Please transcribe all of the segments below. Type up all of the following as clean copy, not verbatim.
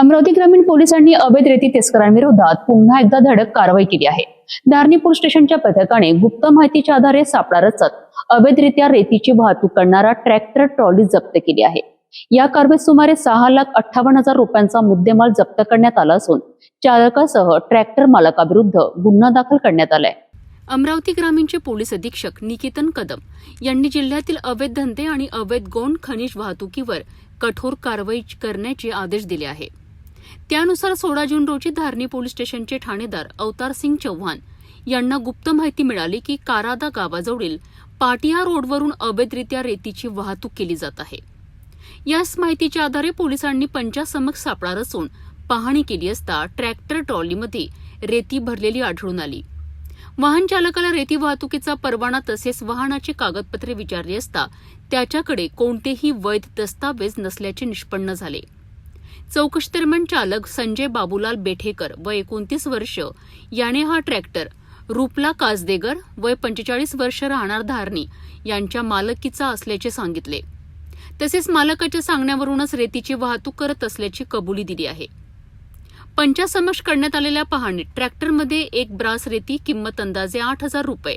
अमरावती ग्रामीण पोलिसांनी अवैध रेती तस्करांविरोधात पुन्हा एकदा धडक कारवाई केली आहे। धारणी पोलीस स्टेशनच्या पथकाने गुप्त माहितीच्या आधारे सापळा रचत अवैधरित्या रेतीची वाहतूक करणारा ट्रॅक्टर ट्रॉली जप्त केली आहे। या कारवाईत सुमारे 6,58,000 रुपयांचा मुद्देमाल जप्त करण्यात आला असून चालकासह ट्रॅक्टर मालकाविरुद्ध गुन्हा दाखल करण्यात आलाय। अमरावती ग्रामीणचे पोलीस अधीक्षक निकेतन कदम यांनी जिल्ह्यातील अवैध धंदे आणि अवैध गौण खनिज वाहतुकीवर कठोर कारवाई करण्याचे आदेश दिले आहे। त्यानुसार 16 जून रोजी धारणी पोलीस स्टेशनचे ठाणेदार अवतार सिंग चव्हाण यांना गुप्त माहिती मिळाली की कारादा गावाजवळील पाटिया रोडवरून अवैधरित्या रेतीची वाहतूक केली जात आहे। याच माहितीच्या आधारे पोलिसांनी पंचासमक्ष सापळा रचून पाहणी केली असता ट्रॅक्टर ट्रॉलीमध्ये रेती भरलेली आढळून आली। वाहन चालकाला रेती वाहतुकीचा परवाना तसेच वाहनाची कागदपत्रे विचारली असता त्याच्याकडे कोणतेही वैध दस्तावेज नसल्याचे निष्पन्न झाले। चौकशी दरम्यान चालक संजय बाबूलाल बेठेकर वय 29 वर्ष याने हा ट्रॅक्टर रूपला काजदेगर वय 45 वर्ष राहणार धारणी यांच्या मालकीचा असल्याचे सांगितले। तसेच मालकाच्या सांगण्यावरूनच रेतीची वाहतूक करत असल्याची कबुली दिली आहे। पंचासमक्ष करण्यात आलेल्या पाहणीत ट्रॅक्टरमध्ये एक ब्रास रेती किंमत अंदाजे 8,000 रुपये,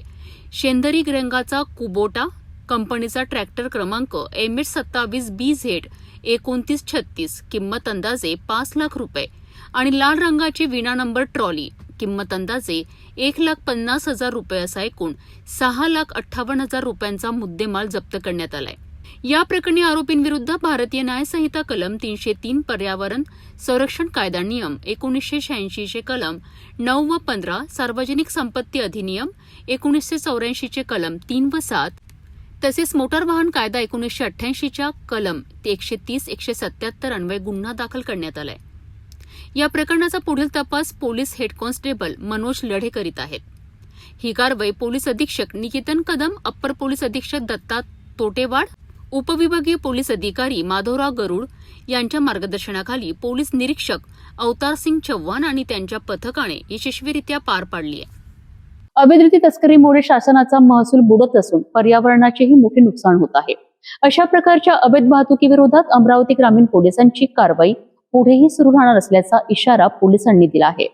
शेंदरी रंगाचा कुबोटा कंपनीचा ट्रॅक्टर क्रमांक MH27BZ 2936 किंमत अंदाजे 5 लाख रुपये आणि लाल रंगाची विना नंबर ट्रॉली किंमत अंदाजे 1,50,000 रुपये असा एकूण 6,58,000 रुपयांचा मुद्देमाल जप्त करण्यात आलाय। या प्रकरणी आरोपींविरुद्ध भारतीय न्याय संहिता कलम 303, पर्यावरण संरक्षण कायदा नियम 1986 चे कलम 9 व 15, सार्वजनिक संपत्ती अधिनियम 1984 चे कलम 3 व 7, तसेच मोटार वाहन कायदा 1988 च्या कलम 130, 177 अन्वये गुन्हा दाखल करण्यात आलाय। या प्रकरणाचा पुढील तपास पोलीस हेड कॉन्स्टेबल मनोज लढे करीत आहेत। ही कारवाई पोलीस अधीक्षक निकेतन कदम, अप्पर पोलीस अधीक्षक दत्ता तोटेवाड, उपविभागीय पोलीस अधिकारी माधवराव गरुड यांच्या मार्गदर्शनाखाली पोलीस निरीक्षक अवतार सिंग चव्हाण आणि त्यांच्या पथकाने यशस्वीरित्या पार पाडली आहे। अवैध रेती तस्करीमुळे शासनाचा महसूल बुडत असून पर्यावरणाचेही मोठे नुकसान होत आहे। अशा प्रकारच्या अवैध वाहतुकीविरोधात अमरावती ग्रामीण पोलिसांची कारवाई पुढेही सुरू राहणार असल्याचा इशारा पोलिसांनी दिला आहे।